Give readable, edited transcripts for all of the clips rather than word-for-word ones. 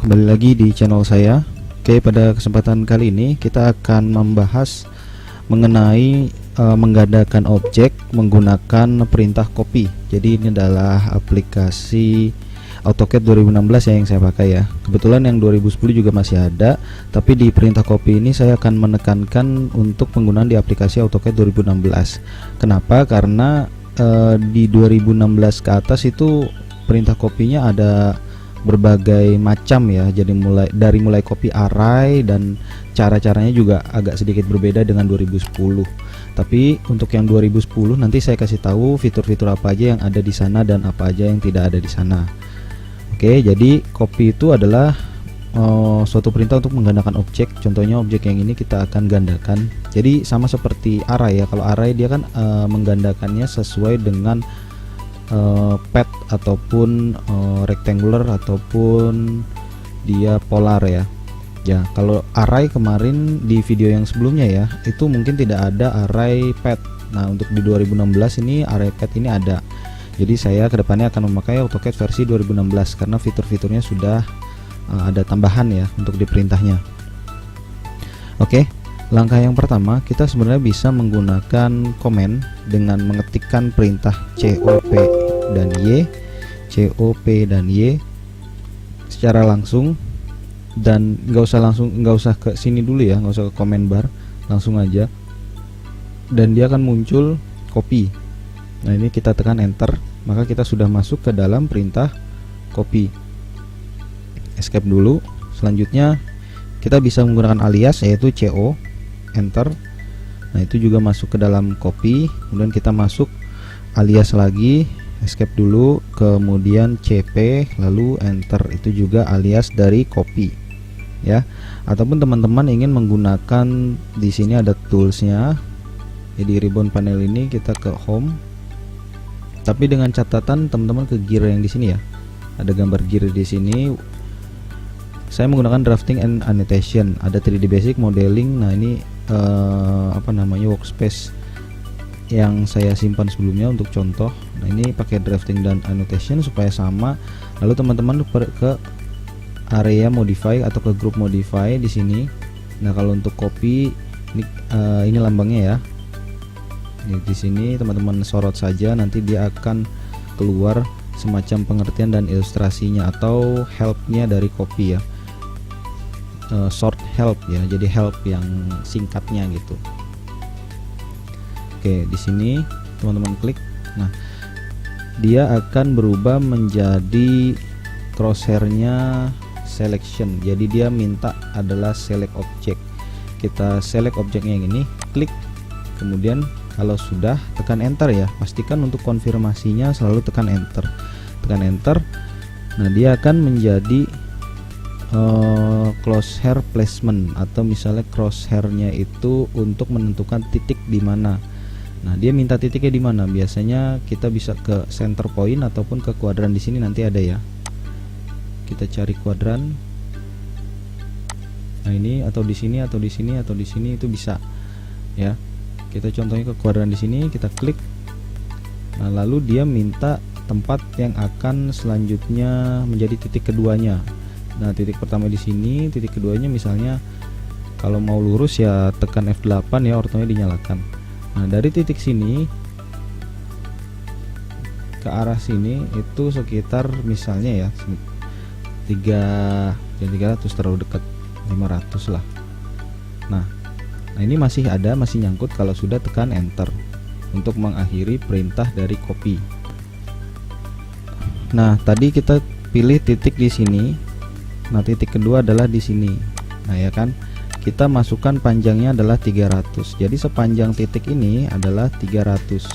kembali lagi di channel saya. Oke, pada kesempatan kali ini kita akan membahas mengenai menggandakan objek menggunakan perintah copy. Jadi ini adalah aplikasi AutoCAD 2016 ya yang saya pakai ya. Kebetulan yang 2010 juga masih ada, tapi di perintah copy ini saya akan menekankan untuk penggunaan di aplikasi AutoCAD 2016. Kenapa? Karena di 2016 ke atas itu perintah copy-nya ada berbagai macam ya. Jadi mulai copy array dan cara-caranya juga agak sedikit berbeda dengan 2010. Tapi untuk yang 2010 nanti saya kasih tahu fitur-fitur apa aja yang ada di sana dan apa aja yang tidak ada di sana. Oke, jadi copy itu adalah suatu perintah untuk menggandakan objek. Contohnya objek yang ini kita akan gandakan. Jadi sama seperti array ya. Kalau array dia kan menggandakannya sesuai dengan pad ataupun rectangular ataupun dia polar ya. Ya, kalau array kemarin di video yang sebelumnya ya, itu mungkin tidak ada array pad. Nah, untuk di 2016 ini array pad ini ada. Jadi saya kedepannya akan memakai AutoCAD versi 2016 karena fitur-fiturnya sudah ada tambahan ya untuk di perintahnya. Oke, langkah yang pertama kita sebenarnya bisa menggunakan komen dengan mengetikkan perintah COP dan Y secara langsung, dan nggak usah ke sini dulu ya, nggak usah ke comment bar, langsung aja dan dia akan muncul copy. Nah, ini kita tekan enter, maka kita sudah masuk ke dalam perintah copy. Escape dulu. Selanjutnya kita bisa menggunakan alias yaitu CO, enter. Nah, itu juga masuk ke dalam copy. Kemudian kita masuk alias lagi, escape dulu, kemudian CP, lalu enter. Itu juga alias dari copy ya. Ataupun teman-teman ingin menggunakan, di sini ada toolsnya. Jadi ribbon panel ini kita ke home, tapi dengan catatan teman-teman ke gear yang di sini ya. Ada gambar gear di sini. Saya menggunakan drafting and annotation. Ada 3D basic modeling. Nah, ini workspace yang saya simpan sebelumnya untuk contoh. Nah, ini pakai drafting dan annotation supaya sama. Lalu teman-teman ke area modify atau ke group modify di sini. Nah, kalau untuk copy ini lambangnya ya. Di sini teman-teman sorot saja, nanti dia akan keluar semacam pengertian dan ilustrasinya atau helpnya dari copy ya. Short help ya, jadi help yang singkatnya gitu. Oke, di sini teman-teman klik. Nah, dia akan berubah menjadi crosshairnya selection. Jadi dia minta adalah select object. Kita select objeknya yang ini, klik. Kemudian kalau sudah, tekan enter ya. Pastikan untuk konfirmasinya selalu tekan enter. Tekan enter. Nah, dia akan menjadi crosshair placement, atau misalnya crosshairnya itu untuk menentukan titik di mana. Nah, dia minta titiknya di mana? Biasanya kita bisa ke center point ataupun ke kuadran. Di sini nanti ada ya. Kita cari kuadran. Nah, ini atau di sini atau di sini atau di sini itu bisa ya. Kita contohnya ke kuadran di sini, kita klik. Nah, lalu dia minta tempat yang akan selanjutnya menjadi titik keduanya. Nah, titik pertama di sini, titik keduanya misalnya kalau mau lurus ya tekan F8 ya, ortonya dinyalakan. Nah, dari titik sini ke arah sini itu sekitar misalnya ya 300 terlalu dekat, 500 lah. Nah, ini masih nyangkut kalau sudah tekan enter untuk mengakhiri perintah dari copy. Nah, tadi kita pilih titik di sini. Nah, titik kedua adalah di sini. Nah, ya kan? Kita masukkan panjangnya adalah 300. Jadi sepanjang titik ini adalah 300.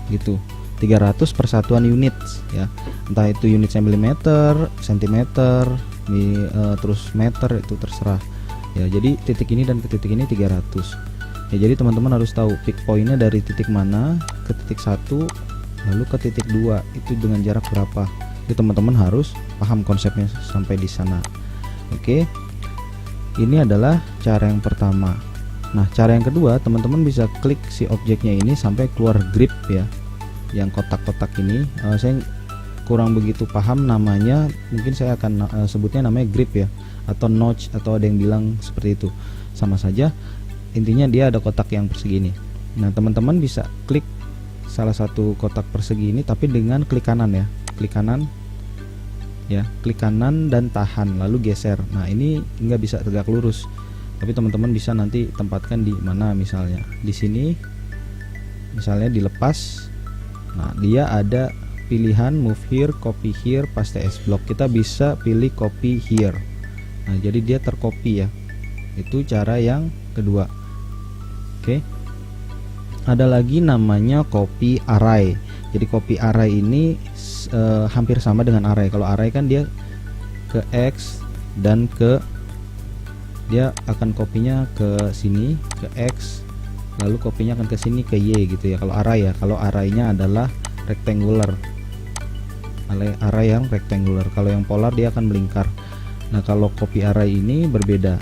Gitu. 300 persatuan unit ya. Entah itu unitnya milimeter, sentimeter, terus meter, itu terserah. Ya, jadi titik ini dan ke titik ini 300. Ya, jadi teman-teman harus tahu pick pointnya dari titik mana ke titik 1 lalu ke titik 2 itu dengan jarak berapa. Jadi teman-teman harus paham konsepnya sampai di sana. Oke. Ini adalah cara yang pertama. Nah, cara yang kedua, teman-teman bisa klik si objeknya ini sampai keluar grip ya. Yang kotak-kotak ini, saya kurang begitu paham namanya, mungkin saya akan sebutnya namanya grip ya, atau notch, atau ada yang bilang seperti itu, sama saja. Intinya dia ada kotak yang persegi ini. Nah teman-teman bisa klik salah satu kotak persegi ini, tapi dengan klik kanan ya, klik kanan ya, klik kanan dan tahan lalu geser. Nah ini nggak bisa tegak lurus, tapi teman-teman bisa nanti tempatkan di mana, misalnya di sini, misalnya dilepas. Nah dia ada pilihan move here, copy here, paste as block. Kita bisa pilih copy here. Nah jadi dia tercopy ya, itu cara yang kedua. Oke, ada lagi namanya copy array. Jadi copy array ini hampir sama dengan array. Kalau array kan dia ke X dan dia akan kopinya ke sini ke X, lalu kopinya akan ke sini ke Y gitu ya. Kalau array ya, kalau arraynya adalah rectangular, array yang rectangular. Kalau yang polar dia akan melingkar. Nah kalau copy array ini berbeda,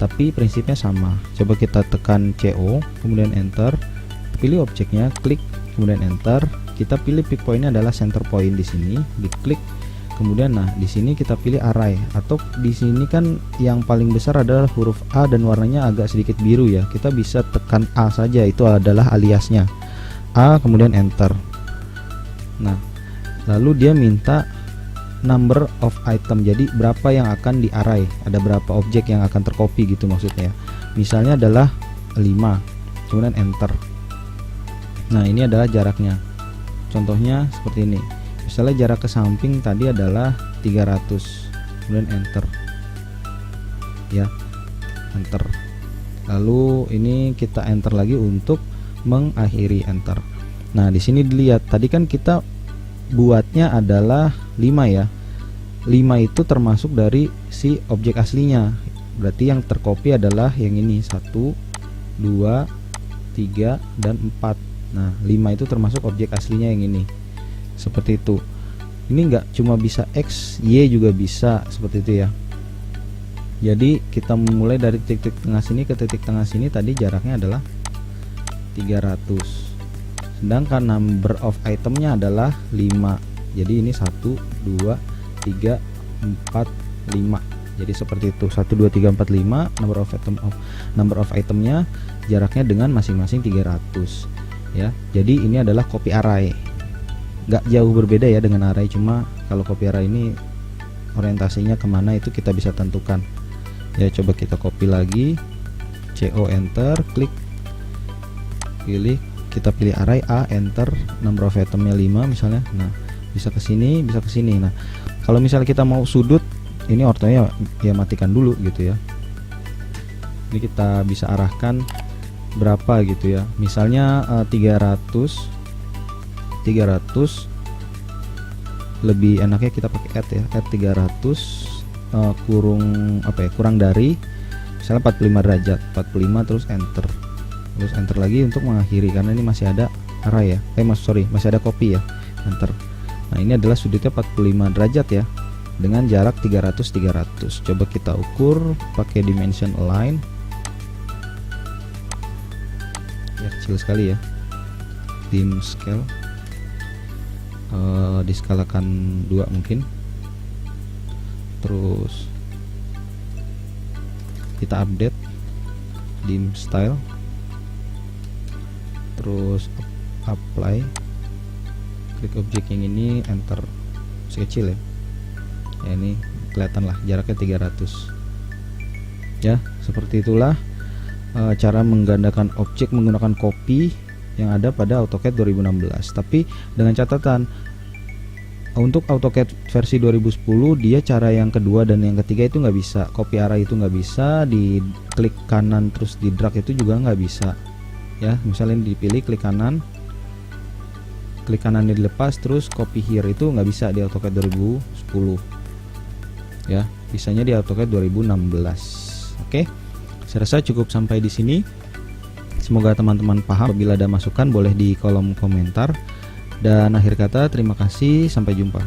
tapi prinsipnya sama. Coba kita tekan CO, kemudian enter, pilih objeknya, klik, kemudian enter. Kita pilih pick pointnya adalah center point di sini, diklik, kemudian nah di sini kita pilih array, atau di sini kan yang paling besar adalah huruf A dan warnanya agak sedikit biru ya. Kita bisa tekan A saja, itu adalah aliasnya A, kemudian enter. Nah lalu dia minta number of item, jadi berapa yang akan di array, ada berapa objek yang akan tercopy gitu maksudnya. Misalnya adalah 5, kemudian enter. Nah ini adalah jaraknya, contohnya seperti ini. Misalnya jarak ke samping tadi adalah 300, kemudian enter ya, enter. Lalu ini kita enter lagi untuk mengakhiri, enter. Nah di sini dilihat tadi kan kita buatnya adalah 5 ya. 5 itu termasuk dari si objek aslinya. Berarti yang tercopy adalah yang ini, 1, 2, 3, dan 4. Nah 5 itu termasuk objek aslinya yang ini. Seperti itu. Ini enggak cuma bisa X, Y juga bisa, seperti itu ya. Jadi kita memulai dari titik tengah sini ke titik tengah sini, tadi jaraknya adalah 300. Sedangkan number of itemnya adalah 5. Jadi ini 1, 2, 3, 4, 5. Jadi seperti itu, 1, 2, 3, 4, 5. Number of itemnya, jaraknya dengan masing-masing 300 ya. Jadi ini adalah copy array. Gak jauh berbeda ya dengan array, cuma kalau copy array ini orientasinya kemana itu kita bisa tentukan ya. Coba kita copy lagi, CO, enter, klik, pilih, kita pilih array A, enter, number of itemnya 5 misalnya. Nah bisa ke sini, bisa ke sini. Nah kalau misalnya kita mau sudut, ini ortonya ya matikan dulu gitu ya. Ini kita bisa arahkan berapa gitu ya. Misalnya 300 lebih enaknya kita pakai add ya, add 300 kurang dari misalnya 45 derajat, 45, terus enter. Terus enter lagi untuk mengakhiri, karena ini masih ada array ya, masih ada copy ya, enter. Nah ini adalah sudutnya 45 derajat ya, dengan jarak 300. Coba kita ukur pakai dimension align ya, kecil sekali ya. Dim scale, diskalakan 2 mungkin. Terus kita update dim style, terus apply, klik objek yang ini, enter. Masih kecil ya, ini kelihatan lah jaraknya 300 ya. Seperti itulah cara menggandakan objek menggunakan copy yang ada pada AutoCAD 2016. Tapi dengan catatan, untuk AutoCAD versi 2010 dia cara yang kedua dan yang ketiga itu nggak bisa, copy array itu nggak bisa, di klik kanan terus di drag itu juga nggak bisa ya. Misalnya dipilih klik kanan dilepas, terus copy here itu nggak bisa di AutoCAD 2010 ya, bisanya di AutoCAD 2016. Oke, saya rasa cukup sampai di sini. Semoga teman-teman paham. Apabila ada masukan boleh di kolom komentar. Dan akhir kata, terima kasih, sampai jumpa.